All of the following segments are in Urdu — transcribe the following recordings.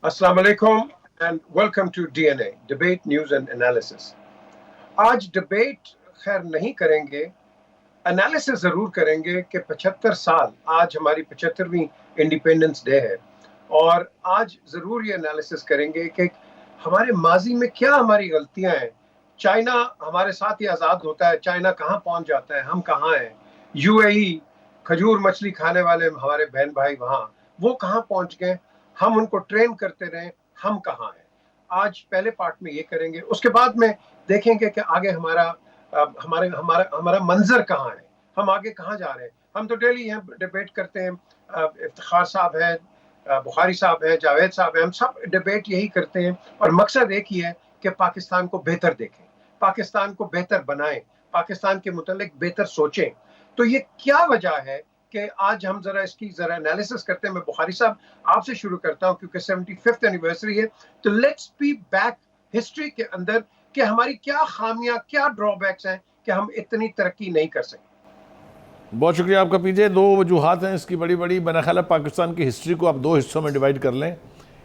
السلام علیکم and welcome to D N A debate news and analysis. آج ڈبیٹ خیر نہیں کریں گے، انالیسس ضرور کریں گے کہ 75 سال، آج ہماری 75ویں انڈیپینڈنس ڈے ہے، اور آج ضرور یہ انالیسس کریں گے کہ ہمارے ماضی میں کیا ہماری غلطیاں ہیں. چائنا ہمارے ساتھ ہی آزاد ہوتا ہے، چائنا کہاں پہنچ جاتا ہے، ہم کہاں ہیں. یو اے ای کھجور مچھلی کھانے والے ہمارے بہن بھائی وہاں، وہ کہاں پہنچ گئے، ہم ان کو ٹرین کرتے رہے، ہم کہاں ہیں. آج پہلے پارٹ میں یہ کریں گے، اس کے بعد میں دیکھیں گے کہ آگے ہمارا منظر کہاں ہے، ہم آگے کہاں جا رہے ہیں. ہم تو ڈیلی یہاں ڈیبیٹ کرتے ہیں، افتخار صاحب ہیں، بخاری صاحب ہیں، جاوید صاحب ہیں، ہم سب ڈیبیٹ یہی کرتے ہیں، اور مقصد ایک ہی ہے کہ پاکستان کو بہتر دیکھیں، پاکستان کو بہتر بنائیں، پاکستان کے متعلق بہتر سوچیں. تو یہ کیا وجہ ہے کہ آج ہم اس کی انالیسس کرتے ہیں. میں بخاری صاحب آپ سے شروع کرتا ہوں کیونکہ 75th اینیورسری ہے. تو لیٹس بی بیک ہسٹری کے اندر کہ ہماری کیا خامیاں، کیا ڈرا بیکس ہیں کہ ہم اتنی ترقی نہیں کر سکے. بہت شکریہ آپ کا پیجے. دو وجوہات ہیں اس کی بڑی میرا خیال ہے پاکستان کی ہسٹری کو آپ دو حصوں میں ڈیوائیڈ کر لیں.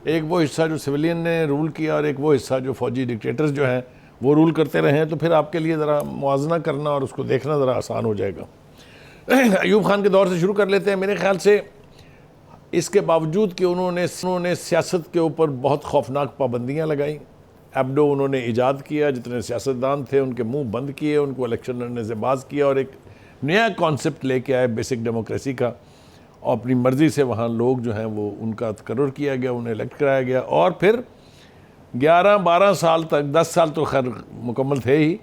ایک وہ حصہ جو سویلین نے رول کیا، اور ایک وہ حصہ جو فوجی ڈکٹیٹرز جو ہیں وہ رول کرتے رہے ہیں. تو پھر آپ کے لیے ذرا موازنہ کرنا اور اس کو دیکھنا ذرا آسان ہو جائے گا. ایوب خان کے دور سے شروع کر لیتے ہیں. میرے خیال سے اس کے باوجود کہ انہوں نے سیاست کے اوپر بہت خوفناک پابندیاں لگائیں. ایبڈو انہوں نے ایجاد کیا، جتنے سیاستدان تھے ان کے منہ بند کیے، ان کو الیکشن لڑنے سے باز کیا، اور ایک نیا کانسیپٹ لے کے آئے بیسک ڈیموکریسی کا، اور اپنی مرضی سے وہاں لوگ جو ہیں وہ ان کا تقرر کیا گیا، انہیں الیکٹ کرایا گیا. اور پھر 11-12 سال تک، 10 سال تو خیر مکمل تھے ہی،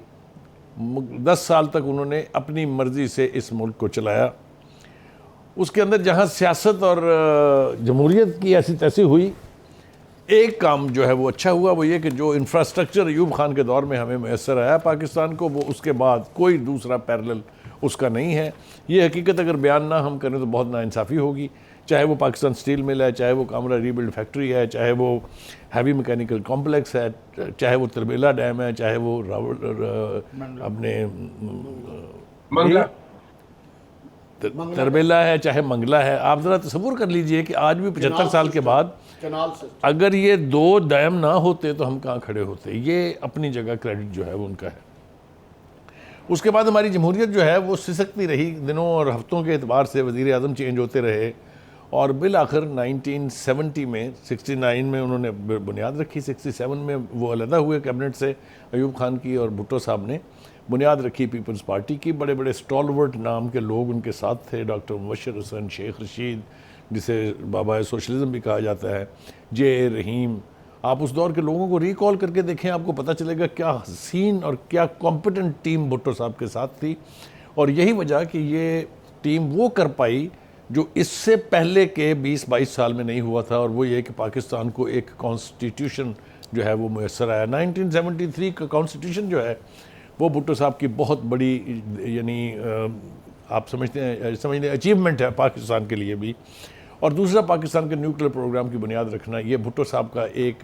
10 سال تک انہوں نے اپنی مرضی سے اس ملک کو چلایا. اس کے اندر جہاں سیاست اور جمہوریت کی ایسی تیسی ہوئی، ایک کام جو ہے وہ اچھا ہوا، وہ یہ کہ جو انفراسٹرکچر ایوب خان کے دور میں ہمیں میسر آیا پاکستان کو، وہ اس کے بعد کوئی دوسرا پیرلل اس کا نہیں ہے. یہ حقیقت اگر بیان نہ ہم کریں تو بہت ناانصافی ہوگی. چاہے وہ پاکستان سٹیل مل ہے، چاہے وہ کامرا ری بلڈ فیکٹری ہے، چاہے وہ ہیوی میکینیکل کمپلیکس ہے، چاہے وہ تربیلا ڈیم ہے، چاہے وہ اپنے تربیلا ہے، چاہے منگلہ ہے. آپ ذرا تصور کر لیجئے کہ آج بھی 75 سال کے بعد اگر یہ دو ڈیم نہ ہوتے تو ہم کہاں کھڑے ہوتے. یہ اپنی جگہ کریڈٹ جو ہے وہ ان کا ہے. اس کے بعد ہماری جمہوریت جو ہے وہ سسکتی رہی دنوں اور ہفتوں کے اعتبار سے، وزیر اعظم چینج ہوتے رہے، اور بالآخر 1970 میں 69 میں انہوں نے بنیاد رکھی. 67 میں وہ علیحدہ ہوئے کیبنٹ سے، ایوب خان کی اور بھٹو صاحب نے بنیاد رکھی پیپلز پارٹی کی. بڑے بڑے سٹالورٹ نام کے لوگ ان کے ساتھ تھے، ڈاکٹر مبشر حسن، شیخ رشید جسے بابا سوشلزم بھی کہا جاتا ہے، جے اے رحیم. آپ اس دور کے لوگوں کو ریکال کر کے دیکھیں، آپ کو پتہ چلے گا کیا حسین اور کیا کمپٹنٹ ٹیم بھٹو صاحب کے ساتھ تھی. اور یہی وجہ کہ یہ ٹیم وہ کر پائی جو اس سے پہلے کے 20-22 سال میں نہیں ہوا تھا، اور وہ یہ کہ پاکستان کو ایک کانسٹیٹیوشن جو ہے وہ میسر آیا. 1973 کا کانسٹیٹیوشن جو ہے وہ بھٹو صاحب کی بہت بڑی، یعنی آپ سمجھتے اچیومنٹ ہے پاکستان کے لیے بھی. اور دوسرا پاکستان کے نیوکلیر پروگرام کی بنیاد رکھنا، یہ بھٹو صاحب کا ایک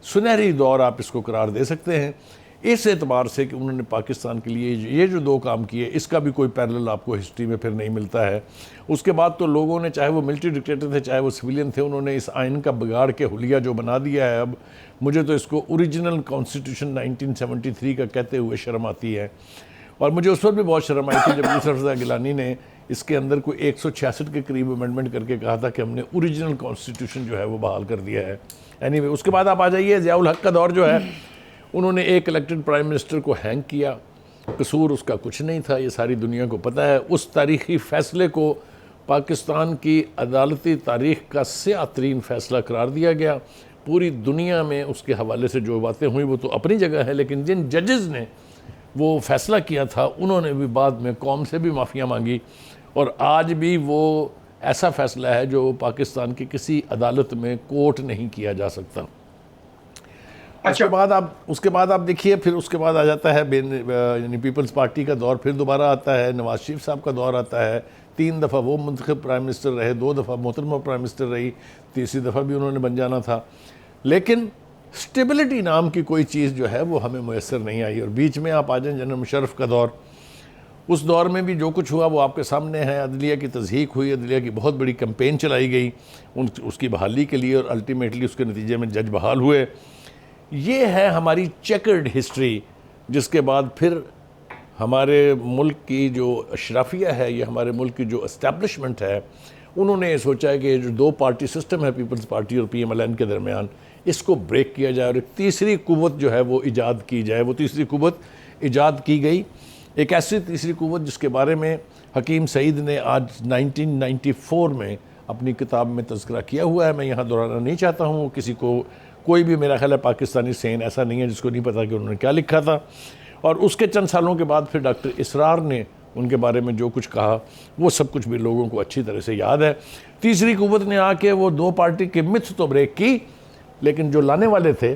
سنہری دور آپ اس کو قرار دے سکتے ہیں، اس اعتبار سے کہ انہوں نے پاکستان کے لیے یہ جو دو کام کیے، اس کا بھی کوئی پیرلل آپ کو ہسٹری میں پھر نہیں ملتا ہے. اس کے بعد تو لوگوں نے، چاہے وہ ملٹری ڈکٹیٹر تھے چاہے وہ سویلین تھے، انہوں نے اس آئین کا بگاڑ کے حلیہ جو بنا دیا ہے. اب مجھے تو اس کو اوریجنل کانسٹیٹیوشن 1973 کا کہتے ہوئے شرم آتی ہے. اور مجھے اس وقت بھی بہت شرم آئی تھی جب یوسف رضا گیلانی نے اس کے اندر کوئی 166 کے قریب امینڈمنٹ کر کے کہا تھا کہ ہم نے اوریجنل کانسٹیٹیوشن جو ہے وہ بحال کر دیا ہے. اینی اس کے بعد آپ آ جائیے ضیاء الحق کا دور جو ہے، انہوں نے ایک الیکٹڈ پرائم منسٹر کو ہینگ کیا. قصور اس کا کچھ نہیں تھا، یہ ساری دنیا کو پتہ ہے. اس تاریخی فیصلے کو پاکستان کی عدالتی تاریخ کا سیاہ ترین فیصلہ قرار دیا گیا. پوری دنیا میں اس کے حوالے سے جو باتیں ہوئیں وہ تو اپنی جگہ ہے، لیکن جن ججز نے وہ فیصلہ کیا تھا انہوں نے بھی بعد میں قوم سے بھی معافیاں مانگی، اور آج بھی وہ ایسا فیصلہ ہے جو پاکستان کی کسی عدالت میں کوٹ نہیں کیا جا سکتا. اس کے بعد آپ دیکھیے، پھر اس کے بعد آ جاتا ہے یعنی پیپلز پارٹی کا دور، پھر دوبارہ آتا ہے نواز شریف صاحب کا دور آتا ہے. 3 دفعہ وہ منتخب پرائم منسٹر رہے، 2 دفعہ محترمہ پرائم منسٹر رہی، تیسری دفعہ بھی انہوں نے بن جانا تھا. لیکن سٹیبلٹی نام کی کوئی چیز جو ہے وہ ہمیں میسر نہیں آئی. اور بیچ میں آپ آ جائیں جنرل مشرف کا دور، اس دور میں بھی جو کچھ ہوا وہ آپ کے سامنے ہے. عدلیہ کی تضحیک ہوئی, عدلیہ کی بہت بڑی کمپین چلائی گئی اس کی بحالی کے لیے, اور الٹیمیٹلی اس کے نتیجے میں جج بحال ہوئے. یہ ہے ہماری چیکرڈ ہسٹری, جس کے بعد پھر ہمارے ملک کی جو اشرافیہ ہے, یہ ہمارے ملک کی جو اسٹیبلشمنٹ ہے, انہوں نے یہ سوچا ہے کہ جو دو پارٹی سسٹم ہے پیپلز پارٹی اور PMLN کے درمیان, اس کو بریک کیا جائے اور ایک تیسری قوت جو ہے وہ ایجاد کی جائے. وہ تیسری قوت ایجاد کی گئی, ایک ایسی تیسری قوت جس کے بارے میں حکیم سعید نے آج 1994 میں اپنی کتاب میں تذکرہ کیا ہوا ہے. میں یہاں دہرانا نہیں چاہتا ہوں, کسی کو کوئی بھی میرا خیال ہے پاکستانی سین ایسا نہیں ہے جس کو نہیں پتا کہ انہوں نے کیا لکھا تھا. اور اس کے چند سالوں کے بعد پھر ڈاکٹر اسرار نے ان کے بارے میں جو کچھ کہا وہ سب کچھ بھی لوگوں کو اچھی طرح سے یاد ہے. تیسری قوت نے آ کے وہ دو پارٹی کے متھ تو بریک کی, لیکن جو لانے والے تھے,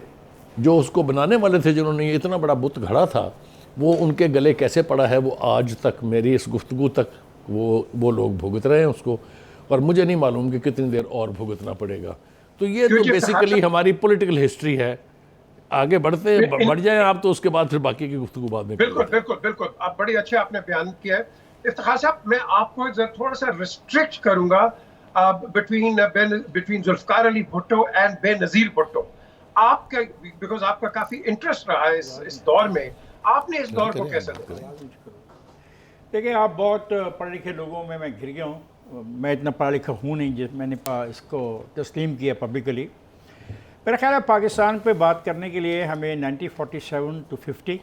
جو اس کو بنانے والے تھے, جنہوں نے یہ اتنا بڑا بت گھڑا تھا, وہ ان کے گلے کیسے پڑا ہے وہ آج تک میری اس گفتگو تک وہ لوگ بھگت رہے ہیں اس کو, اور مجھے نہیں معلوم کہ کتنی دیر اور بھگتنا پڑے گا. تو یہ تو بیسیکلی ہماری پولیٹیکل ہسٹری ہے. آگے بڑھ جائیں آپ, تو اس کے بعد پھر باقی کی گفتگو بعد میں. بالکل آپ بڑی اچھے آپ نے بیان کیا ہے. افتخار صاحب, میں آپ کو تھوڑا سا ریسٹرکٹ کروں گا between Zulfikar Ali Bhutto and Benazir Bhutto. آپ کا بیکاز آپ کا کافی انٹرسٹ رہا ہے اس دور میں, آپ نے اس دور کو کیسے دیکھا؟ دیکھیں, آپ بہت پڑھے لکھے لوگوں میں گر گیا ہوں. میں اتنا پڑھا لکھا ہوں نہیں جس میں نے اس کو تسلیم کیا پبلکلی. میرا خیال ہے پاکستان پہ بات کرنے کے لیے ہمیں 1947 to 50,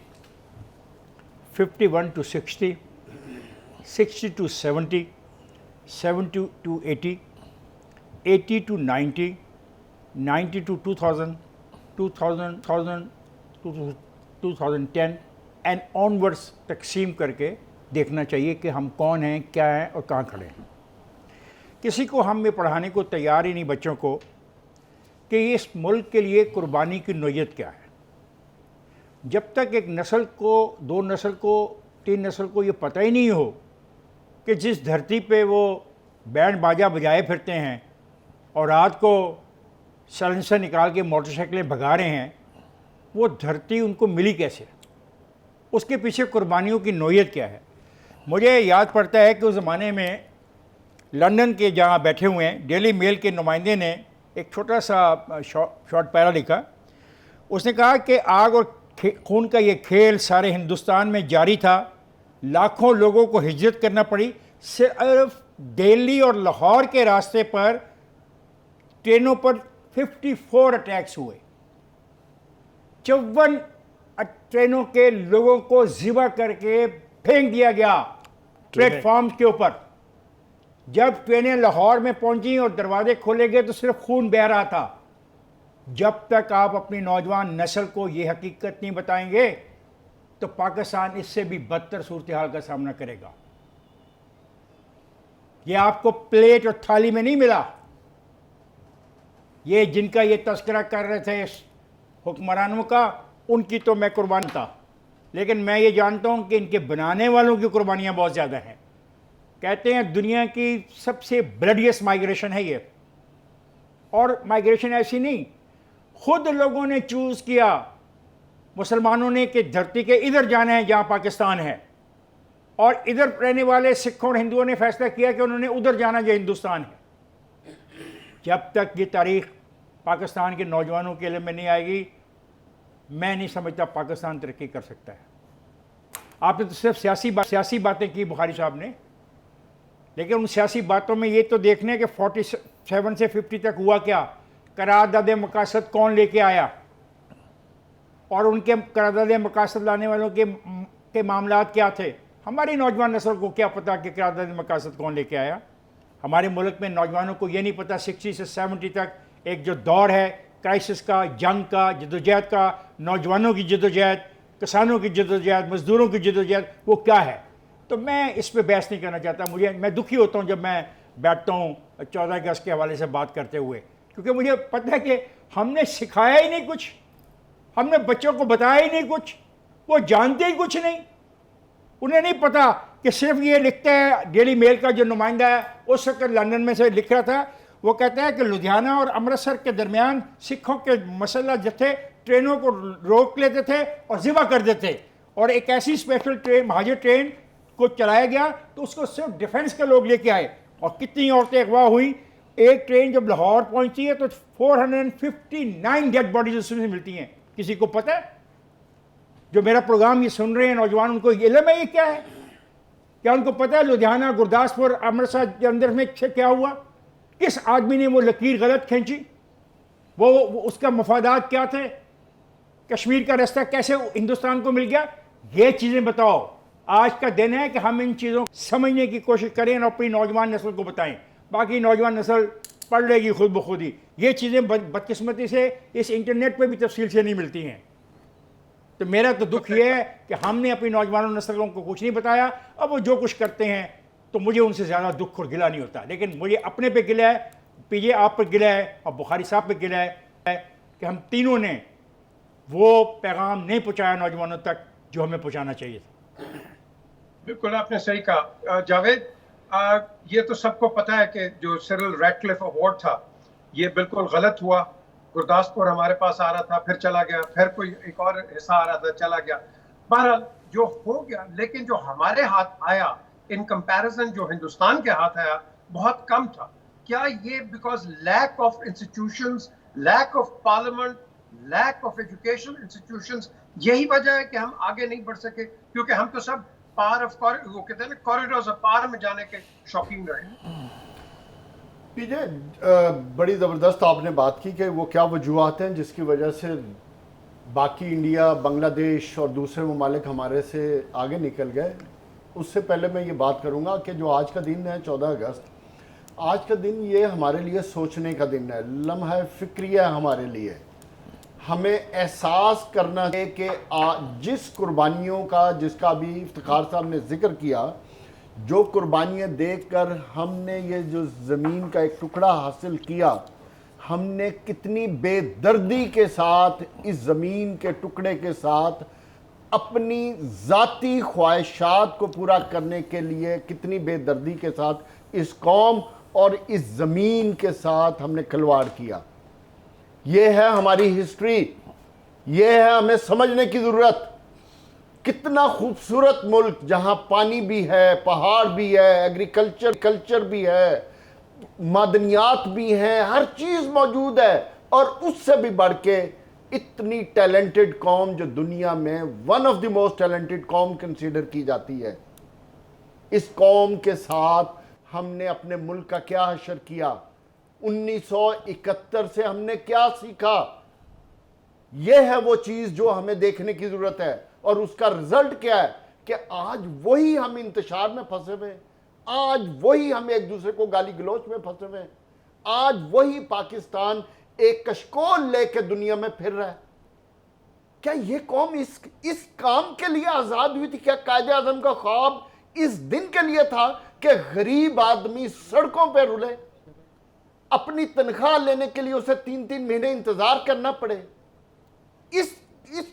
51 to 60, 60 to 70, 70 to 80, 80 to 90, 90 to 2000, 2000 to 2010 and onwards تقسیم کر کے دیکھنا چاہیے کہ ہم کون ہیں, کیا ہیں اور کہاں کھڑے ہیں. کسی کو ہم یہ پڑھانے کو تیار ہی نہیں بچوں کو کہ اس ملک کے لیے قربانی کی نوعیت کیا ہے. جب تک ایک نسل کو, دو نسل کو, تین نسل کو یہ پتہ ہی نہیں ہو کہ جس دھرتی پہ وہ بینڈ باجا بجائے پھرتے ہیں اور رات کو سلنسر نکال کے موٹر سائیکلیں بھگا رہے ہیں, وہ دھرتی ان کو ملی کیسے, اس کے پیچھے قربانیوں کی نوعیت کیا ہے. مجھے یاد پڑتا ہے کہ اس زمانے میں لندن کے جہاں بیٹھے ہوئے ہیں, ڈیلی میل کے نمائندے نے ایک چھوٹا سا شارٹ پیرا لکھا. اس نے کہا کہ آگ اور خون کا یہ کھیل سارے ہندوستان میں جاری تھا, لاکھوں لوگوں کو ہجرت کرنا پڑی. صرف دہلی اور لاہور کے راستے پر ٹرینوں پر 54 اٹیکس ہوئے, 54 ٹرینوں کے لوگوں کو ذبح کر کے پھینک دیا گیا پلیٹ فارم کے اوپر. جب ٹرینیں لاہور میں پہنچیں اور دروازے کھولے گئے تو صرف خون بہہ رہا تھا. جب تک آپ اپنی نوجوان نسل کو یہ حقیقت نہیں بتائیں گے تو پاکستان اس سے بھی بدتر صورتحال کا سامنا کرے گا. یہ آپ کو پلیٹ اور تھالی میں نہیں ملا. یہ جن کا یہ تذکرہ کر رہے تھے حکمرانوں کا, ان کی تو میں قربان تھا, لیکن میں یہ جانتا ہوں کہ ان کے بنانے والوں کی قربانیاں بہت زیادہ ہیں. کہتے ہیں دنیا کی سب سے بلڈیسٹ مائگریشن ہے یہ, اور مائگریشن ایسی نہیں, خود لوگوں نے چوز کیا مسلمانوں نے کہ دھرتی کے ادھر جانا ہے جہاں پاکستان ہے, اور ادھر رہنے والے سکھوں اور ہندوؤں نے فیصلہ کیا کہ انہوں نے ادھر جانا جو ہندوستان ہے. جب تک یہ تاریخ پاکستان کے نوجوانوں کے علم میں نہیں آئے گی, میں نہیں سمجھتا پاکستان ترقی کر سکتا ہے. آپ نے تو صرف سیاسی باتیں کی بخاری صاحب نے, لیکن ان سیاسی باتوں میں یہ تو دیکھنے کہ 47 سے 50 تک ہوا کیا, قرارداد مقاصد کون لے کے آیا, اور ان کے قرارداد مقاصد لانے والوں کے معاملات کیا تھے. ہماری نوجوان نسل کو کیا پتا کہ قرارداد مقاصد کون لے کے آیا. ہمارے ملک میں نوجوانوں کو یہ نہیں پتا 60 سے 70 تک ایک جو دور ہے کرائسس کا, جنگ کا, جدوجہد کا, نوجوانوں کی جدوجہد, کسانوں کی جدوجہد, مزدوروں کی جدوجہد, وہ کیا ہے. تو میں اس پہ بحث نہیں کرنا چاہتا. میں دکھی ہوتا ہوں جب میں بیٹھتا ہوں 14 اگست کے حوالے سے بات کرتے ہوئے, کیونکہ مجھے پتہ ہے کہ ہم نے سکھایا ہی نہیں کچھ, ہم نے بچوں کو بتایا ہی نہیں کچھ, وہ جانتے ہی کچھ نہیں. انہیں نہیں پتا کہ صرف یہ لکھتا ہے ڈیلی میل کا جو نمائندہ ہے, اس وقت لندن میں سے لکھ رہا تھا, وہ کہتا ہے کہ لدھیانہ اور امرتسر کے درمیان سکھوں کے مسلح جتھے ٹرینوں کو روک لیتے تھے اور ذبح کر دیتے, اور ایک ایسی اسپیشل ٹرین, مہاجر ٹرین کو چلایا گیا تو اس کو صرف ڈیفنس کے لوگ لے کے آئے, اور کتنی عورتیں اغوا ہوئی. ایک ٹرین جب لاہور پہنچتی ہے تو 459 ڈیڈ باڈیز اس میں سے ملتی ہیں. کسی کو پتہ ہے؟ جو میرا پروگرام یہ سن رہے ہیں نوجوان, ان کو علم ہے یہ کیا ہے؟ کیا ان کو پتہ ہے لدھیانہ, گرداسپور, امرتسر جلندھر میں کیا ہوا؟ کس آدمی نے وہ لکیر غلط کھینچی؟ وہ اس کا مفادات کیا تھے؟ کشمیر کا راستہ کیسے ہندوستان کو مل گیا؟ یہ چیزیں بتاؤ. آج کا دن ہے کہ ہم ان چیزوں کو سمجھنے کی کوشش کریں اور اپنی نوجوان نسل کو بتائیں. باقی نوجوان نسل پڑھ لے گی خود بخود ہی. یہ چیزیں بدقسمتی سے اس انٹرنیٹ پہ بھی تفصیل سے نہیں ملتی ہیں. تو میرا تو دکھ یہ ہے کہ ہم نے اپنی نوجوانوں نسلوں کو کچھ نہیں بتایا. اب وہ جو کچھ کرتے ہیں تو مجھے ان سے زیادہ دکھ اور گلہ نہیں ہوتا, لیکن مجھے اپنے پہ گلہ ہے, پی جے آپ پہ گلہ ہے, اور بخاری صاحب پہ گلہ ہے کہ ہم تینوں نے وہ پیغام نہیں پہنچایا نوجوانوں تک جو ہمیں پہنچانا چاہیے تھا. بالکل آپ نے صحیح کہا جاوید. یہ تو سب کو پتا ہے کہ جو سرل ریڈکلف ایوارڈ تھا یہ بالکل غلط ہوا. گرداسپور ہمارے پاس آ رہا تھا, پھر چلا گیا, پھر کوئی ایک اور حصہ آ رہا تھا, چلا گیا. بہرحال جو ہو گیا, لیکن جو ہمارے ہاتھ آیا ان کمپیریزن جو ہندوستان کے ہاتھ آیا بہت کم تھا. کیا یہ because lack of institutions, lack of parliament, lack of education institutions, یہی وجہ ہے کہ ہم آگے نہیں بڑھ سکے؟ کیونکہ ہم تو سب پار آف وہ کہتے ہیں نا کوریڈورز آف پار میں جانے کے شوقین رہے. پی جے بڑی زبردست آپ نے بات کی کہ وہ کیا وجوہات ہیں جس کی وجہ سے باقی انڈیا, بنگلہ دیش اور دوسرے ممالک ہمارے سے آگے نکل گئے. اس سے پہلے میں یہ بات کروں گا کہ جو آج کا دن ہے 14 اگست, آج کا دن یہ ہمارے لیے سوچنے کا دن ہے, لمحہ فکریہ ہمارے لیے. ہمیں احساس کرنا ہے کہ جس قربانیوں کا, جس کا بھی افتخار صاحب نے ذکر کیا, جو قربانیاں دیکھ کر ہم نے یہ جو زمین کا ایک ٹکڑا حاصل کیا, ہم نے کتنی بے دردی کے ساتھ اس زمین کے ٹکڑے کے ساتھ اپنی ذاتی خواہشات کو پورا کرنے کے لیے کتنی بے دردی کے ساتھ اس قوم اور اس زمین کے ساتھ ہم نے کھلواڑ کیا. یہ ہے ہماری ہسٹری, یہ ہے ہمیں سمجھنے کی ضرورت. کتنا خوبصورت ملک جہاں پانی بھی ہے, پہاڑ بھی ہے, ایگریکلچر بھی ہے, معدنیات بھی ہیں, ہر چیز موجود ہے, اور اس سے بھی بڑھ کے اتنی ٹیلنٹڈ قوم جو دنیا میں one of the most talented قوم کنسیڈر کی جاتی ہے. اس قوم کے ساتھ ہم نے اپنے ملک کا کیا حشر کیا, 1971 سے ہم نے کیا سیکھا, یہ ہے وہ چیز جو ہمیں دیکھنے کی ضرورت ہے. اور اس کا رزلٹ کیا ہے کہ آج وہی ہم انتشار میں پھنسے ہوئے, آج وہی ہم ایک دوسرے کو گالی گلوچ میں پھنسے ہوئے, آج وہی پاکستان ایک کشکول لے کے دنیا میں پھر رہا ہے. کیا یہ قوم اس کام کے لیے آزاد ہوئی تھی؟ کیا قائد اعظم کا خواب اس دن کے لیے تھا کہ غریب آدمی سڑکوں پہ رلے, اپنی تنخواہ لینے کے لیے اسے 3 مہینے انتظار کرنا پڑے؟ اس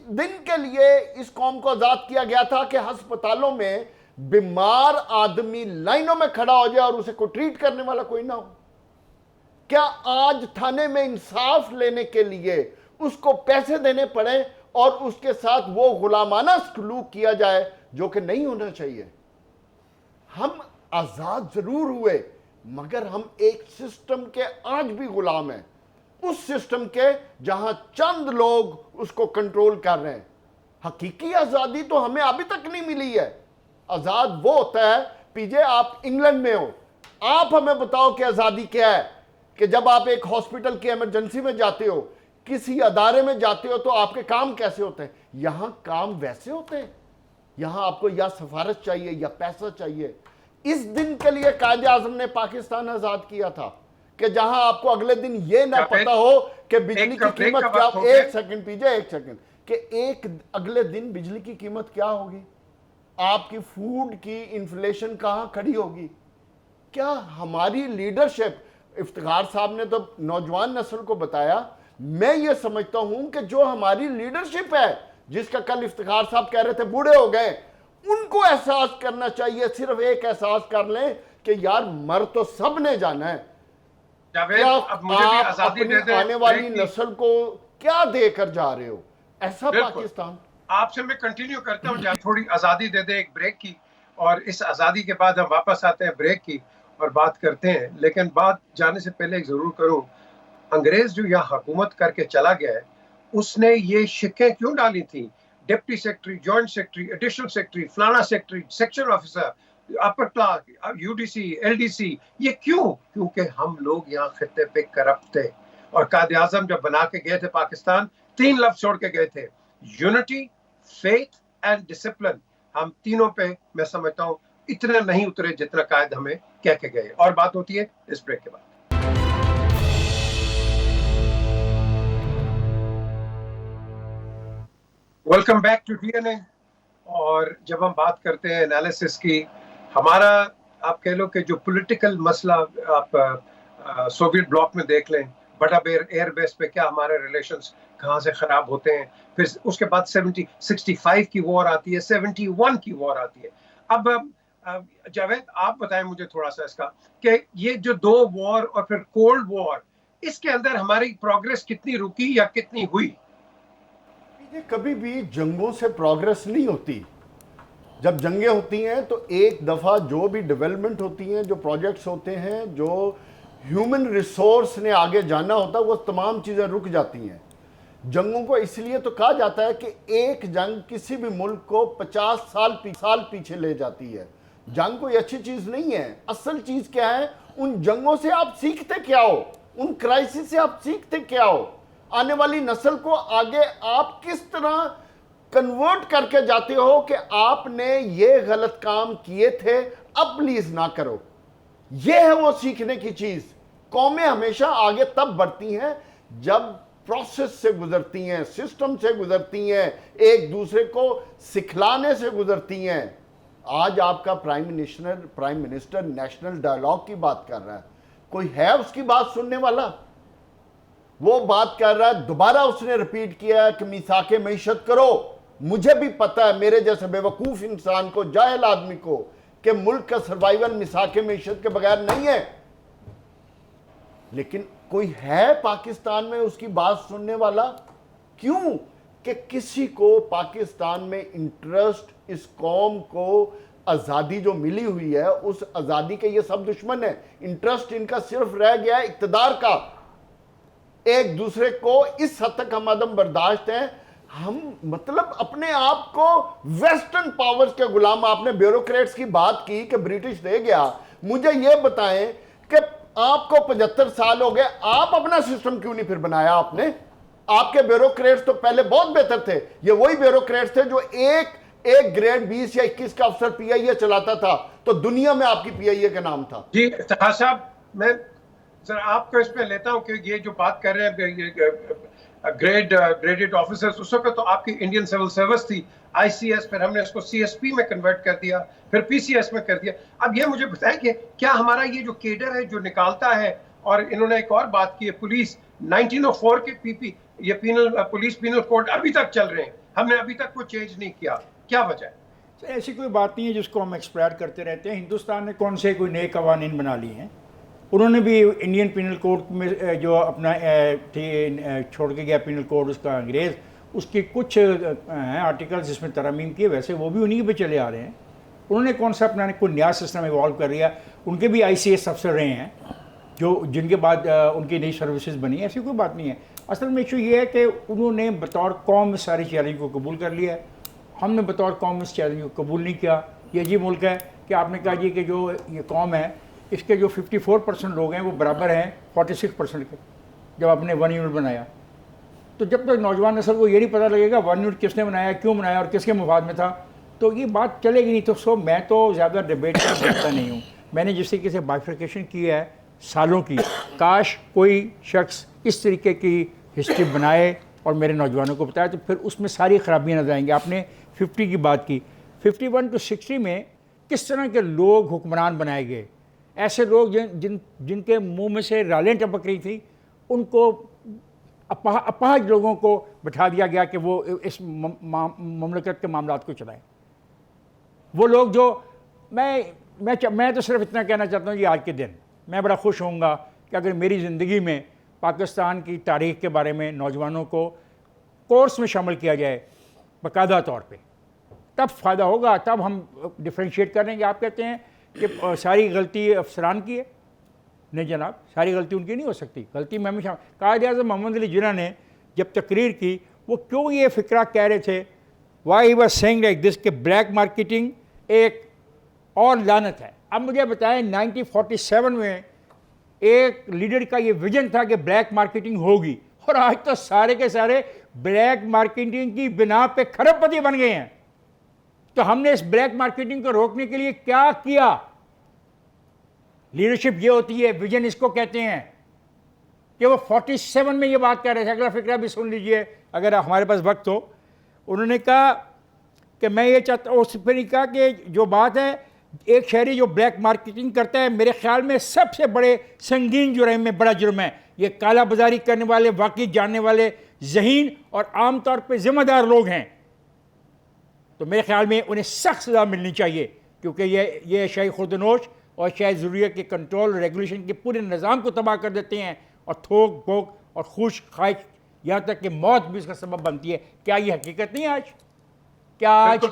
دن کے لیے اس قوم کو آزاد کیا گیا تھا کہ ہسپتالوں میں بیمار آدمی لائنوں میں کھڑا ہو جائے اور اسے کوئی ٹریٹ کرنے والا کوئی نہ ہو. کیا آج تھانے میں انصاف لینے کے لیے اس کو پیسے دینے پڑے اور اس کے ساتھ وہ غلامانہ سلوک کیا جائے جو کہ نہیں ہونا چاہیے؟ ہم آزاد ضرور ہوئے مگر ہم ایک سسٹم کے آج بھی غلام ہیں, اس سسٹم کے جہاں چند لوگ اس کو کنٹرول کر رہے ہیں. حقیقی آزادی تو ہمیں ابھی تک نہیں ملی ہے. آزاد وہ ہوتا ہے, پی جے آپ انگلینڈ میں ہو, آپ ہمیں بتاؤ کہ آزادی کیا ہے, کہ جب آپ ایک ہاسپٹل کی ایمرجنسی میں جاتے ہو, کسی ادارے میں جاتے ہو, تو آپ کے کام کیسے ہوتے ہیں؟ یہاں کام ویسے ہوتے ہیں. یہاں آپ کو یا سفارت چاہیے یا پیسہ چاہیے. اس دن کے لیے قائد اعظم نے پاکستان آزاد کیا تھا کہ جہاں آپ کو اگلے دن یہ نہ پتا ہو کہ بجلی کی قیمت کیا. ایک سیکنڈ پی جے, ایک سیکنڈ, کہ اگلے دن بجلی کی قیمت کیا ہوگی, آپ کی فوڈ کی انفلیشن کہاں کھڑی ہوگی. کیا ہماری لیڈرشپ, افتخار صاحب نے تو نوجوان نسل کو بتایا, میں یہ سمجھتا ہوں کہ جو ہماری لیڈرشپ ہے, جس کا کل افتخار صاحب کہہ رہے تھے بوڑھے ہو گئے, ان کو احساس کرنا چاہیے, صرف ایک احساس کر لیں کہ یار مر تو سب نے جانا ہے. کیا آپ اپنی آنے والی نسل کو کیا دے کر جا رہے ہو؟ ایسا پاکستان. آپ سے میں کنٹینیو کرتا ہوں, تھوڑی آزادی دے دے ایک بریک کی. اور اس آزادی کے بعد ہم واپس آتے ہیں بریک کی اور بات کرتے ہیں. لیکن بات جانے سے پہلے ایک ضرور کروں, انگریز جو یہاں حکومت کر کے چلا گیا ہے, اس نے یہ شکیں کیوں ڈالی تھیں, deputy secretary, joint secretary, additional secretary, فلانا secretary, section officer, upper class, U D C, L D C, یہ کیوں؟ کیونکہ ہم لوگ یہاں خطے پہ کرپٹ تھے. اور قائد اعظم جب بنا کے گئے تھے پاکستان, 3 لفظ چھوڑ کے گئے تھے, یونٹی, فیتھ اینڈ ڈسپلن. ہم تینوں پہ میں سمجھتا ہوں اتنے نہیں اترے جتنا قائد ہمیں کہہ کے گئے. اور بات ہوتی ہے اس بریک کے بعد. Welcome back to D N A. اور جب ہم بات کرتے ہیں انالیسس کی, ہمارا آپ کہہ لو کہ جو پولیٹیکل مسئلہ آپ سوویت بلاک میں دیکھ لیں, بٹا ایئر بیس پہ کیا ہمارے ریلیشنز کہاں سے خراب ہوتے ہیں. پھر اس کے بعد 65 کی وار آتی ہے, 71 کی وار آتی ہے. اب جاوید آپ بتائیں مجھے تھوڑا سا اس کا کہ یہ جو 2 وار اور پھر کولڈ وار, اس کے اندر ہماری پروگریس کتنی رکی یا کتنی ہوئی؟ کبھی بھی جنگوں سے پروگریس نہیں ہوتی. جب جنگیں ہوتی ہیں تو ایک دفعہ جو بھی ڈیولپمنٹ ہوتی ہیں, جو پروجیکٹس ہوتے ہیں, جو ہیومن ریسورس نے آگے جانا ہوتا ہے, وہ تمام چیزیں رک جاتی ہیں. جنگوں کو اس لیے تو کہا جاتا ہے کہ ایک جنگ کسی بھی ملک کو 50 سال پیچھے لے جاتی ہے. جنگ کوئی اچھی چیز نہیں ہے. اصل چیز کیا ہے, ان جنگوں سے آپ سیکھتے کیا ہو, ان کرائسس سے آپ سیکھتے کیا ہو, آنے والی نسل کو آگے آپ کس طرح کنورٹ کر کے جاتے ہو کہ آپ نے یہ غلط کام کیے تھے, اب پلیز نہ کرو. یہ ہے وہ سیکھنے کی چیز. قومیں ہمیشہ آگے تب بڑھتی ہیں جب پروسیس سے گزرتی ہیں, سسٹم سے گزرتی ہیں, ایک دوسرے کو سکھلانے سے گزرتی ہیں. آج آپ کا پرائم منسٹر نیشنل ڈائیلاگ کی بات کر رہا ہے, کوئی ہے اس کی بات سننے والا؟ وہ بات کر رہا ہے, دوبارہ اس نے ریپیٹ کیا ہے کہ میثاق معیشت کرو. مجھے بھی پتا ہے, میرے جیسے بے وقوف انسان کو, جاہل آدمی کو, کہ ملک کا سروائیول میثاق معیشت کے بغیر نہیں ہے. لیکن کوئی ہے پاکستان میں اس کی بات سننے والا؟ کیوں کہ کسی کو پاکستان میں انٹرسٹ, اس قوم کو آزادی جو ملی ہوئی ہے اس آزادی کے یہ سب دشمن ہیں. انٹرسٹ ان کا صرف رہ گیا ہے اقتدار کا. ایک دوسرے کو اس حد تک ہم عدم برداشت ہیں. ہم مطلب اپنے آپ کو ویسٹرن پاورز کے غلام. آپ نے بیوروکریٹس کی بات کی کہ برٹش دے گیا. مجھے یہ بتائیں کہ آپ کو 75 سال ہو گئے, آپ اپنا سسٹم کیوں نہیں پھر بنایا آپ نے؟ آپ کے بیوروکریٹس تو پہلے بہت بہتر تھے. یہ وہی بیوروکریٹس تھے جو ایک گریڈ 20 یا 21 کا افسر پی آئی اے چلاتا تھا تو دنیا میں آپ کی پی آئی اے کا نام تھا. جی افتخار صاحب, میں ذرا آپ کو اس پہ لیتا ہوں کہ یہ جو بات کر رہے ہیں گریڈڈ آفیسرز, اس وقت تو آپ کی انڈین سول سروس تھی, آئی سی ایس, پھر ہم نے اس کو سی ایس پی میں کنورٹ کر دیا, پھر پی سی ایس میں کر دیا. اب یہ مجھے بتائیں کہ کیا ہمارا یہ جو کیڈر ہے جو نکالتا ہے, اور انہوں نے ایک اور بات کی ہے, پولیس 1904 کے یہ پولیس پینل کوڈ ابھی تک چل رہے ہیں, ہم نے ابھی تک کوئی چینج نہیں کیا, کیا وجہ ہے؟ ایسی کوئی بات نہیں ہے جس کو ہم ایکسپلائر کرتے رہتے ہیں. ہندوستان نے کون سے کوئی نئے قوانین بنا لیے ہیں؟ انہوں نے بھی انڈین پینل کوڈ میں جو اپنا چھوڑ کے گیا پینل کوڈ اس کا انگریز, اس کے کچھ ہیں آرٹیکلز جس میں ترامیم کیے, ویسے وہ بھی انہی پہ چلے آ رہے ہیں. انہوں نے کون سا اپنا کوئی نیا سسٹم ایوالو کر لیا؟ ان کے بھی آئی سی ایس افسر رہے ہیں جن کے بعد ان کی نئی سروسز بنی ہیں. ایسی کوئی بات نہیں ہے. اصل میں ایشو یہ ہے کہ انہوں نے بطور قوم اس ساری چیلنج کو قبول کر لیا ہے. ہم نے بطور قوم اس چیلنج کو قبول نہیں کیا. یہ عجیب ملک ہے کہ آپ نے کہا جی کہ جو یہ قوم ہے اس کے جو 54% لوگ ہیں وہ برابر ہیں 46% کے. جب آپ نے 1 یونٹ بنایا تو جب تک نوجوان نسل کو یہ نہیں پتہ لگے گا 1 یونٹ کس نے بنایا, کیوں بنایا اور کس کے مفاد میں تھا, تو یہ بات چلے گی نہیں. تو میں تو زیادہ ڈیبیٹ کرتا نہیں ہوں. میں نے جس طریقے سے بائفرکیشن کی ہے سالوں کی, کاش کوئی شخص اس طریقے کی ہسٹری بنائے اور میرے نوجوانوں کو بتایا, تو پھر اس میں ساری خرابیاں نظر آئیں گی. آپ نے 50 کی بات کی, 51 to 60 میں کس طرح کے لوگ حکمران بنائے گئے. ایسے لوگ جن کے منہ میں سے رالیں ٹپک رہی تھیں, ان کو اپاہج لوگوں کو بٹھا دیا گیا کہ وہ اس مملکت کے معاملات کو چلائیں. وہ لوگ جو میں تو صرف اتنا کہنا چاہتا ہوں کہ آج کے دن میں بڑا خوش ہوں گا کہ اگر میری زندگی میں پاکستان کی تاریخ کے بارے میں نوجوانوں کو کورس میں شامل کیا جائے باقاعدہ طور پہ, تب فائدہ ہوگا, تب ہم ڈفرینشیٹ کریں گے. آپ کہتے ہیں کہ ساری غلطی افسران کی ہے. نہیں جناب, ساری غلطی ان کی نہیں ہو سکتی. غلطی میں ہمیشہ قائد اعظم محمد علی جناح نے جب تقریر کی, وہ کیوں یہ فکرہ کہہ رہے تھے, why he was saying like this, کہ بلیک مارکیٹنگ ایک اور لعنت ہے. اب مجھے بتائیں 1947 میں ایک لیڈر کا یہ ویژن تھا کہ بلیک مارکیٹنگ ہوگی, اور آج تو سارے کے سارے بلیک مارکیٹنگ کی بنا پہ کھرب پتی بن گئے ہیں. تو ہم نے اس بلیک مارکیٹنگ کو روکنے کے لیے کیا کیا؟ لیڈرشپ یہ ہوتی ہے, ویژن اس کو کہتے ہیں. کہ وہ 47 میں یہ بات کہہ رہے تھے. اگلا فکرہ بھی سن لیجئے اگر ہمارے پاس وقت ہو. انہوں نے کہا کہ میں یہ چاہتا ہوں, اس پہ نہیں کہا کہ جو بات ہے, ایک شہری جو بلیک مارکیٹنگ کرتا ہے میرے خیال میں سب سے بڑے سنگین جرم میں بڑا جرم ہے. یہ کالا بازاری کرنے والے, واقعی جاننے والے, ذہین اور عام طور پہ ذمہ دار لوگ ہیں. تو میرے خیال میں انہیں سخت سزا ملنی چاہیے, کیونکہ یہ شے خودنوش اور شے ضروریت کے کنٹرول اور ریگولیشن کے پورے نظام کو تباہ کر دیتے ہیں, اور تھوک بھوک اور خوش خواہش یہاں تک کہ موت بھی اس کا سبب بنتی ہے. کیا یہ حقیقت نہیں آج؟ کیا آج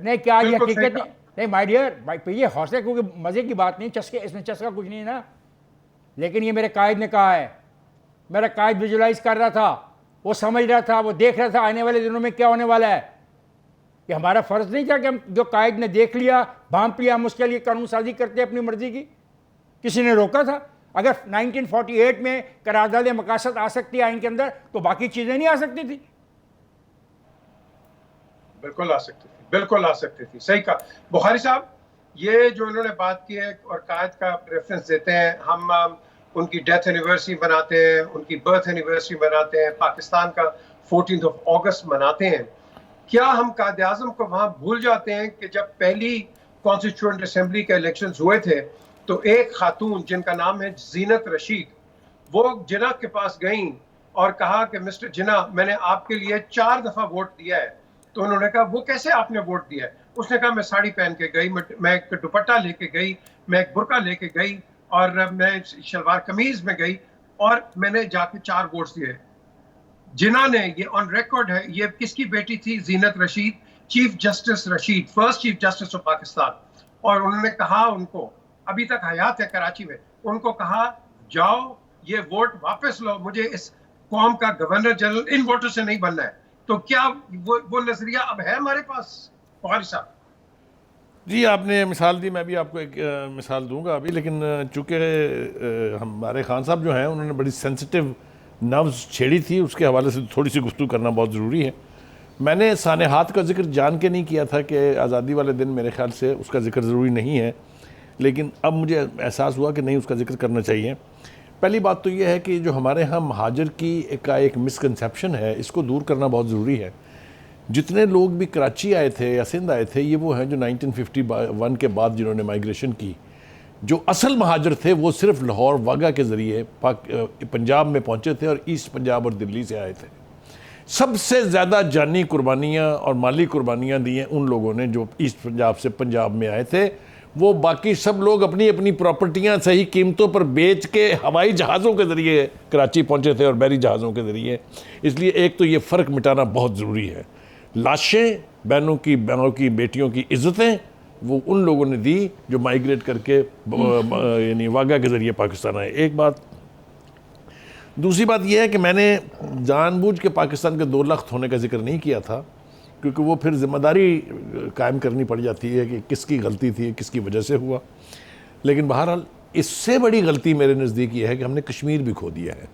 نہیں, کیا یہ حقیقت نہیں؟ مائی ڈیئر, یہ حوصلے کیونکہ مزے کی بات نہیں, چسکے اس میں چسکا کچھ نہیں ہے نا. لیکن یہ میرے قائد نے کہا ہے, میرا قائد ویژولائز کر رہا تھا, وہ سمجھ رہا تھا, وہ دیکھ رہا تھا آنے والے دنوں میں کیا ہونے والا ہے. کہ ہمارا فرض نہیں تھا کہ ہم جو قائد نے دیکھ لیا, بھانپ لیا, ہم اس کے لیے قانون سازی کرتے اپنی مرضی کی؟ کسی نے روکا تھا؟ اگر 1948 میں قرارداد مقاصد آ سکتی ہے آئین کے اندر, تو باقی چیزیں نہیں آ سکتی تھی؟ بالکل آ سکتی تھی, بالکل آ سکتی تھی. صحیح کہا بخاری صاحب. یہ جو انہوں نے بات کی ہے اور قائد کا ریفرنس دیتے ہیں, ہم ان کی ڈیتھ اینیورسری مناتے ہیں, ان کی برتھ اینیورسری مناتے ہیں, پاکستان کا 14 اگست مناتے ہیں. کیا ہم قائد اعظم کو وہاں بھول جاتے ہیں کہ جب پہلی کانسٹیٹیوئنٹ اسمبلی کے الیکشنز ہوئے تھے تو ایک خاتون جن کا نام ہے زینت رشید, وہ جناح کے پاس گئیں اور کہا کہ مسٹر جناح, میں نے آپ کے لیے 4 دفعہ ووٹ دیا ہے. تو انہوں نے کہا وہ کیسے آپ نے ووٹ دیا ہے؟ اس نے کہا میں ساڑی پہن کے گئی, میں ایک دوپٹہ لے کے گئی, میں ایک برقع لے کے گئی, اور میں شلوار قمیض میں گئی, اور میں نے جا کے 4 ووٹس دیے. جناح نے, یہ آن ریکارڈ ہے, یہ کس کی بیٹی تھی؟ Zeenat Rashid, chief justice Rashid, first chief justice of Pakistan. اور انہوں نے کہا ان کو, ابھی تک حیات ہے کراچی میں, ان کو کہا جاؤ یہ ووٹ واپس لو, مجھے اس قوم کا گورنر جنرل ان ووٹوں سے نہیں بننا ہے. تو کیا وہ نظریہ اب ہے ہمارے پاس بخاری صاحب؟ جی آپ نے مثال دی, میں بھی آپ کو ایک مثال دوں گا ابھی, لیکن چونکہ ہمارے خان صاحب جو ہیں انہوں نے بڑی سینسٹیو نبض چھیڑی تھی, اس کے حوالے سے تھوڑی سی گفتگو کرنا بہت ضروری ہے. میں نے سانحات کا ذکر جان کے نہیں کیا تھا کہ آزادی والے دن میرے خیال سے اس کا ذکر ضروری نہیں ہے, لیکن اب مجھے احساس ہوا کہ نہیں, اس کا ذکر کرنا چاہیے. پہلی بات تو یہ ہے کہ جو ہمارے ہاں مہاجر کی ایک مسکنسیپشن ہے, اس کو دور کرنا بہت ضروری ہے. جتنے لوگ بھی کراچی آئے تھے یا سندھ آئے تھے, یہ وہ ہیں جو 1951 کے بعد جنہوں نے مائیگریشن کی. جو اصل مہاجر تھے وہ صرف لاہور واگا کے ذریعے پنجاب میں پہنچے تھے, اور ایسٹ پنجاب اور دلی سے آئے تھے. سب سے زیادہ جانی قربانیاں اور مالی قربانیاں دی ہیں ان لوگوں نے جو ایسٹ پنجاب سے پنجاب میں آئے تھے. وہ باقی سب لوگ اپنی اپنی پراپرٹیاں صحیح قیمتوں پر بیچ کے ہوائی جہازوں کے ذریعے کراچی پہنچے تھے, اور بحری جہازوں کے ذریعے. اس لیے ایک تو یہ فرق مٹانا بہت ضروری ہے. لاشیں, بہنوں کی بیٹیوں کی عزتیں وہ ان لوگوں نے دی جو مائیگریٹ کر کے یعنی واگا کے ذریعے پاکستان آئے. ایک بات. دوسری بات یہ ہے کہ میں نے جان بوجھ کے پاکستان کے 2 لخت ہونے کا ذکر نہیں کیا تھا, کیونکہ وہ پھر ذمہ داری قائم کرنی پڑ جاتی ہے کہ کس کی غلطی تھی, کس کی وجہ سے ہوا. لیکن بہرحال اس سے بڑی غلطی میرے نزدیک یہ ہے کہ ہم نے کشمیر بھی کھو دیا ہے.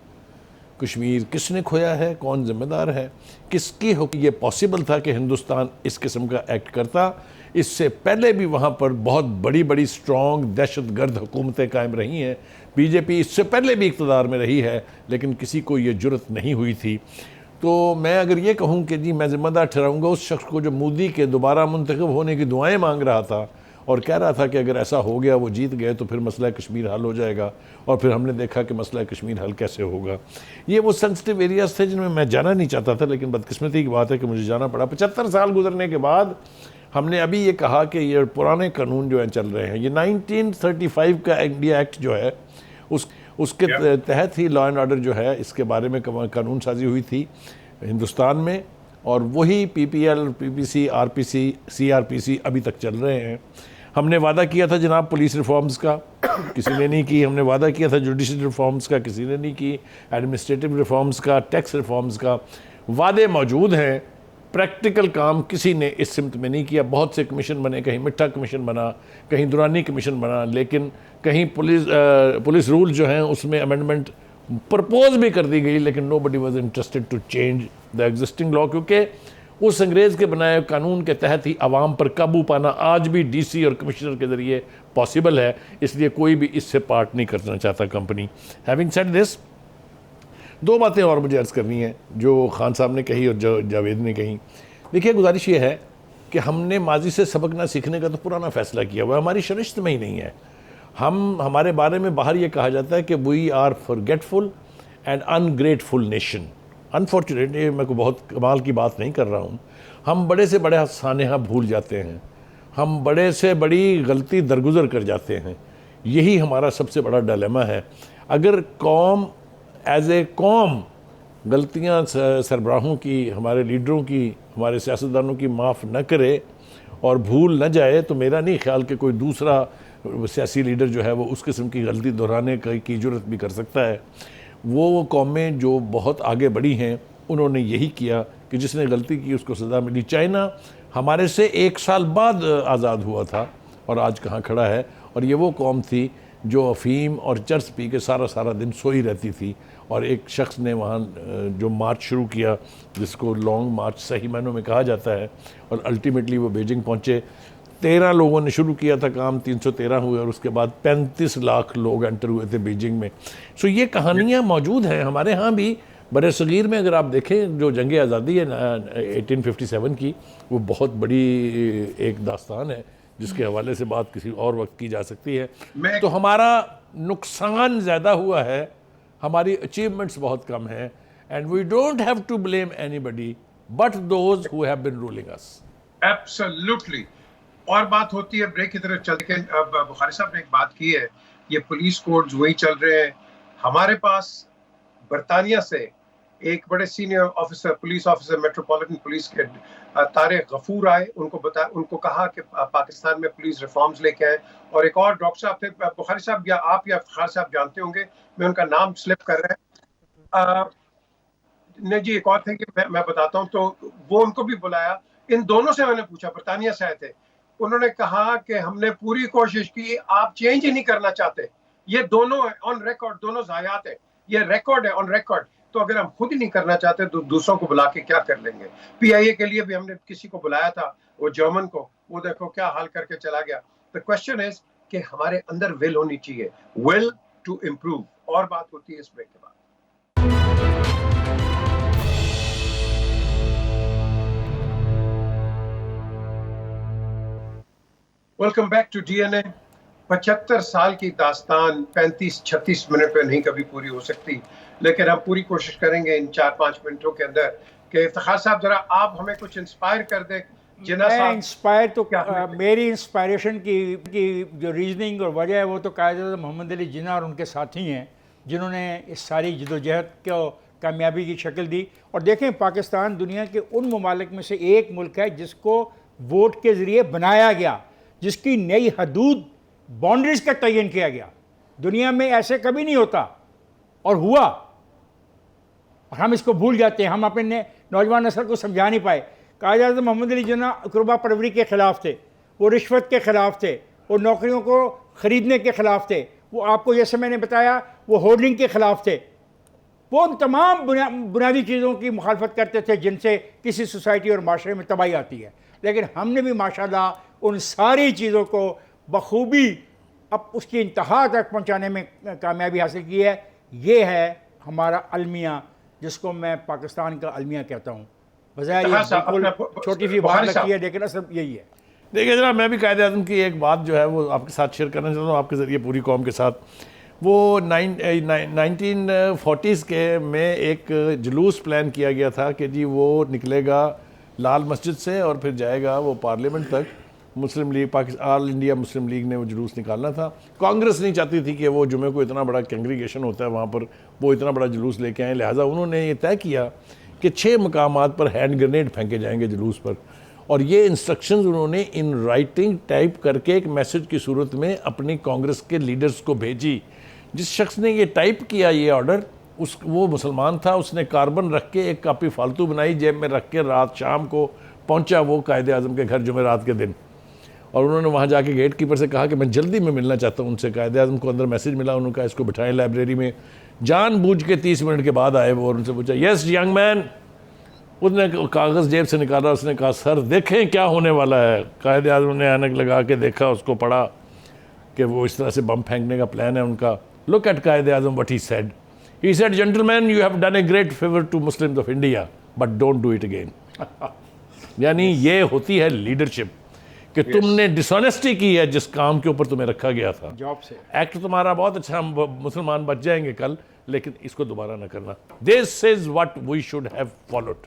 کشمیر کس نے کھویا ہے, کون ذمہ دار ہے, کس کی یہ پاسبل تھا کہ ہندوستان اس قسم کا ایکٹ کرتا؟ اس سے پہلے بھی وہاں پر بہت بڑی سٹرونگ دہشت گرد حکومتیں قائم رہی ہیں. بی جے پی اس سے پہلے بھی اقتدار میں رہی ہے, لیکن کسی کو یہ جرت نہیں ہوئی تھی. تو میں اگر یہ کہوں کہ جی میں ذمہ دار ٹھہراؤں گا اس شخص کو جو مودی کے دوبارہ منتخب ہونے کی دعائیں مانگ رہا تھا اور کہہ رہا تھا کہ اگر ایسا ہو گیا, وہ جیت گئے, تو پھر مسئلہ کشمیر حل ہو جائے گا. اور پھر ہم نے دیکھا کہ مسئلہ کشمیر حل کیسے ہوگا. یہ وہ سینسٹیو ایریاز تھے جن میں جانا نہیں چاہتا تھا, لیکن بدقسمتی کی بات ہے کہ مجھے جانا پڑا. 75 سال گزرنے کے بعد ہم نے ابھی یہ کہا کہ یہ پرانے قانون جو ہیں چل رہے ہیں, یہ 1935 کا انڈیا ایکٹ جو ہے اس کے تحت ہی لا اینڈ آرڈر جو ہے اس کے بارے میں قانون سازی ہوئی تھی ہندوستان میں. اور وہی پی پی ایل, پی پی سی, آر پی سی, سی آر پی سی ابھی تک چل رہے ہیں. ہم نے وعدہ کیا تھا جناب پولیس ریفارمز کا, کسی نے نہیں کی. ہم نے وعدہ کیا تھا جوڈیشل ریفارمز کا, کسی نے نہیں کی. ایڈمنسٹریٹو ریفارمز کا, ٹیکس ریفارمز کا, وعدے موجود ہیں, پریکٹیکل کام کسی نے اس سمت میں نہیں کیا. بہت سے کمیشن بنے, کہیں مٹھا کمیشن بنا, کہیں دورانی کمیشن بنا, لیکن کہیں پولیس رول جو ہیں اس میں امینڈمنٹ پرپوز بھی کر دی گئی, لیکن nobody was interested to change the existing law, کیونکہ اس انگریز کے بنائے قانون کے تحت ہی عوام پر قابو پانا آج بھی ڈی سی اور کمشنر کے ذریعے پاسبل ہے. اس لیے کوئی بھی اس سے پارٹ نہیں کرنا چاہتا کمپنی. ہیونگ سیڈ دس, دو باتیں اور مجھے عرض کرنی ہیں جو خان صاحب نے کہی اور جاوید نے کہی. دیکھیے گزارش یہ ہے کہ ہم نے ماضی سے سبق نہ سیکھنے کا تو پرانا فیصلہ کیا ہوا ہے, ہماری شرشت میں ہی نہیں ہے. ہمارے بارے میں باہر یہ کہا جاتا ہے کہ we are forgetful and ungrateful nation. Unfortunately یہ میں کو بہت کمال کی بات نہیں کر رہا ہوں, ہم بڑے سے بڑے سانحہ بھول جاتے ہیں, ہم بڑے سے بڑی غلطی درگزر کر جاتے ہیں. یہی ہمارا سب سے بڑا ڈیلیما ہے. اگر قوم ایز اے قوم غلطیاں سربراہوں کی, ہمارے لیڈروں کی, ہمارے سیاستدانوں کی معاف نہ کرے اور بھول نہ جائے, تو میرا نہیں خیال کہ کوئی دوسرا سیاسی لیڈر جو ہے وہ اس قسم کی غلطی دہرانے کی جرت بھی کر سکتا ہے. وہ قومیں جو بہت آگے بڑھی ہیں انہوں نے یہی کیا کہ جس نے غلطی کی اس کو سزا ملی. چائنا ہمارے سے 1 سال بعد آزاد ہوا تھا اور آج کہاں کھڑا ہے, اور یہ وہ قوم تھی جو افیم اور چرس پی کے سارا دن سوئی رہتی تھی. اور ایک شخص نے وہاں جو مارچ شروع کیا جس کو لانگ مارچ صحیح معنوں میں کہا جاتا ہے, اور الٹیمیٹلی وہ بیجنگ پہنچے. 13 لوگوں نے شروع کیا تھا کام, 313 ہوئے, اور اس کے بعد 35 لاکھ لوگ انٹر ہوئے تھے بیجنگ میں. سو یہ کہانیاں موجود ہیں ہمارے ہاں بھی. برِ صغیر میں اگر آپ دیکھیں جو جنگ آزادی ہے 1857 کی, وہ بہت بڑی ایک داستان ہے جس کے حوالے سے بات کسی اور وقت کی جا سکتی ہے. تو ہمارا نقصان زیادہ ہوا ہے, ہماری اچیومنٹس بہت کم ہیں, and we don't have to blame anybody but those who have been ruling us. Absolutely. اور بات ہوتی ہے بریک کی طرف چل کے, بخاری صاحب نے ایک بات کی ہے, یہ پولیس کوڈز وہی چل رہے ہیں. ہمارے پاس برطانیہ سے ایک بڑے senior officer, police officer metropolitan police کے طارق غفور آئے, ان کو کہا کہ پاکستان میں پولیس ریفارمز لے کے آئیں. اور ایک اور ڈاکٹر صاحب تھے, بخاری صاحب یا آپ یا افتخار صاحب جانتے ہوں گے, میں ان کا نام سلپ کر رہا ہے نہیں جی, ایک اور تھے کہ میں بتاتا ہوں. تو وہ ان کو بھی بلایا, ان دونوں سے میں نے پوچھا, برطانیہ سے آئے تھے, انہوں نے کہا کہ ہم نے پوری کوشش کی, آپ چینج ہی نہیں کرنا چاہتے. یہ دونوں آن ریکارڈ, دونوں ضائعات ہیں, یہ ریکارڈ ہے آن ریکارڈ. تو اگر ہم خود ہی نہیں کرنا چاہتے تو دوسروں کو بلا کے کیا کر لیں گے. پی آئی اے کے لیے بھی ہم نے کسی کو بلایا تھا, وہ جرمن کو, وہ دیکھو کیا حال کر کے چلا گیا. The question is کہ ہمارے اندر ول ہونی چاہیے, ول ٹو امپروو. اور بات ہوتی ہے اس بریک کے بعد. Welcome back to D N A. 75 سال کی داستان 35-36 منٹ پہ نہیں کبھی پوری ہو سکتی, لیکن ہم پوری کوشش کریں گے ان 4-5 منٹوں کے اندر کہ افتخار صاحب ذرا آپ ہمیں کچھ انسپائر کر دیں. انسپائر تو میری انسپائریشن کی جو ریزننگ اور وجہ ہے وہ تو قائد اعظم محمد علی جناح اور ان کے ساتھی ہیں جنہوں نے اس ساری جدوجہد کو کامیابی کی شکل دی. اور دیکھیں پاکستان دنیا کے ان ممالک میں سے ایک ملک ہے جس کو ووٹ کے ذریعے بنایا گیا, جس کی نئی حدود باؤنڈریز کا تعین کیا گیا. دنیا میں ایسے کبھی نہیں ہوتا اور ہوا, اور ہم اس کو بھول جاتے ہیں. ہم اپنے نوجوان نسل کو سمجھا نہیں پائے. قائد اعظم محمد علی جناح اقربا پروری کے خلاف تھے, وہ رشوت کے خلاف تھے, وہ نوکریوں کو خریدنے کے خلاف تھے, وہ آپ کو جیسے میں نے بتایا وہ ہورڈنگ کے خلاف تھے. وہ ان تمام بنیادی چیزوں کی مخالفت کرتے تھے جن سے کسی سوسائٹی اور معاشرے میں تباہی آتی ہے. لیکن ہم نے بھی ماشاءاللہ ان ساری چیزوں کو بخوبی اب اس کی انتہا تک پہنچانے میں کامیابی حاصل کی ہے. یہ ہے ہمارا المیہ, جس کو میں پاکستان کا المیہ کہتا ہوں. بظاہر چھوٹی سی بات لگتی ہے لیکن اصل یہی ہے. دیکھیے جناب, میں بھی قائد اعظم کی ایک بات جو ہے وہ آپ کے ساتھ شیئر کرنا چاہتا ہوں آپ کے ذریعے پوری قوم کے ساتھ. وہ 1940s کے میں ایک جلوس پلان کیا گیا تھا کہ جی وہ نکلے گا لال مسجد سے اور پھر جائے گا وہ پارلیمنٹ تک. مسلم لیگ آل انڈیا مسلم لیگ نے وہ جلوس نکالنا تھا. کانگریس نہیں چاہتی تھی کہ وہ جمعے کو اتنا بڑا کنگریگیشن ہوتا ہے وہاں پر وہ اتنا بڑا جلوس لے کے آئیں, لہٰذا انہوں نے یہ طے کیا کہ 6 مقامات پر ہینڈ گرینیڈ پھینکے جائیں گے جلوس پر، اور یہ انسٹرکشنز انہوں نے ان رائٹنگ ٹائپ کر کے ایک میسج کی صورت میں اپنی کانگریس کے لیڈرز کو بھیجی۔ جس شخص نے یہ ٹائپ کیا یہ آرڈر وہ مسلمان تھا، اس نے کاربن رکھ کے ایک کاپی فالتو بنائی، جیب میں رکھ کے رات شام کو پہنچا وہ قائد اعظم کے گھر جمعرات کے دن، اور انہوں نے وہاں جا کے گیٹ کیپر سے کہا کہ میں جلدی میں ملنا چاہتا ہوں ان سے۔ قائد اعظم کو اندر میسج ملا، انہوں نے کہا اس کو بٹھائیں لائبریری میں، جان بوجھ کے 30 منٹ کے بعد آئے وہ، اور ان سے پوچھا یس ینگ مین، اس نے کاغذ جیب سے نکالا، اس نے کہا سر دیکھیں کیا ہونے والا ہے۔ قائد اعظم نے اینک لگا کے دیکھا، اس کو پڑھا کہ وہ اس طرح سے بم پھینکنے کا پلان ہے ان کا۔ Look at Quaid Azam what he said. He said, gentlemen, you have done a great favor to Muslims of India, but don't do it again. یعنی یہ ہوتی ہے لیڈرشپ کہ تم نے ڈسانیسٹی کی ہے جس کام کے اوپر تمہیں رکھا گیا تھا۔ جاب سے ایکٹ تمہارا بہت اچھا، ہم مسلمان بچ جائیں گے کل، لیکن اس کو دوبارہ نہ کرنا۔ This is what we should have followed.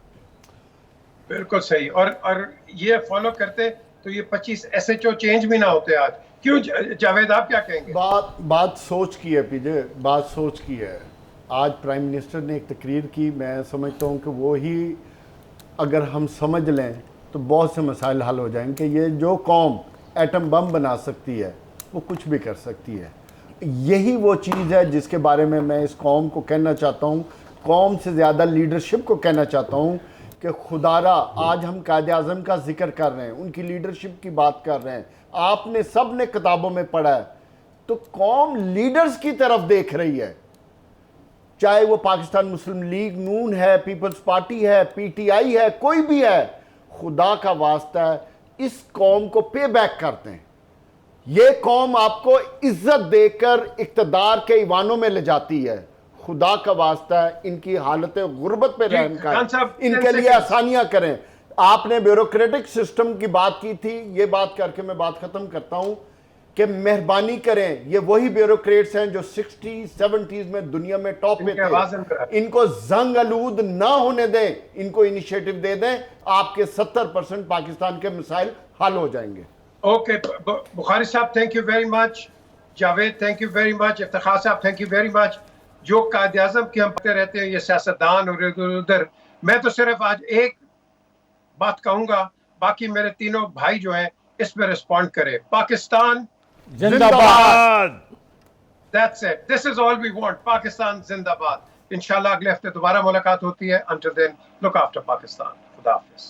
بالکل صحیح، اور یہ فالو کرتے تو یہ 25 SHO چینج بھی نہ ہوتے آج۔ کیوں جاوید آپ کیا کہیں گے؟ بات سوچ کی ہے پی جے، بات سوچ کی ہے۔ آج پرائم منسٹر نے ایک تقریر کی، میں سمجھتا ہوں کہ وہی اگر ہم سمجھ لیں تو بہت سے مسائل حل ہو جائیں کہ یہ جو قوم ایٹم بم بنا سکتی ہے وہ کچھ بھی کر سکتی ہے۔ یہی وہ چیز ہے جس کے بارے میں اس قوم کو کہنا چاہتا ہوں، قوم سے زیادہ لیڈرشپ کو کہنا چاہتا ہوں کہ خدا را آج ہم قائد اعظم کا ذکر کر رہے ہیں، ان کی لیڈرشپ کی بات کر رہے ہیں، آپ نے سب نے کتابوں میں پڑھا ہے، تو قوم لیڈرز کی طرف دیکھ رہی ہے، چاہے وہ پاکستان مسلم لیگ نون ہے، پیپلز پارٹی ہے، پی ٹی آئی ہے، کوئی بھی ہے۔ خدا کا واسطہ ہے اس قوم کو پے بیک کرتے ہیں۔ یہ قوم آپ کو عزت دے کر اقتدار کے ایوانوں میں لے جاتی ہے۔ خدا کا واسطہ ہے ان کی حالت غربت پہ رحم کریں، ان کے لیے آسانیاں کریں۔ آپ نے بیوروکریٹک سسٹم کی بات کی تھی، یہ بات کر کے میں بات ختم کرتا ہوں کہ مہربانی کریں، یہ وہی بیوروکریٹس ہیں جو 60-70s میں دنیا میں ٹاپ پہ تھے، ان کو زنگ آلود نہ ہونے دیں، ان کو انیشیٹو دے دیں، آپ کے 70% پاکستان کے مسائل حل ہو جائیں گے۔ اوکے بخاری صاحب thank you very much, Javed thank you very much, Iftikhar صاحب تھینک یو ویری مچ۔ جو قائد اعظم کی ہم پڑھتے رہتے ہیں یہ سیاستدان اور ادھر، میں تو صرف آج ایک بات کہوں گا، باقی میرے تینوں بھائی جو ہیں اس پہ رسپونڈ کرے۔ پاکستان زندہ باد! That's it. This is all we want. Pakistan زندہ باد۔ انشاءاللہ اگلے ہفتے دوبارہ ملاقات ہوتی ہے۔ Until then, look after Pakistan. خدا حافظ۔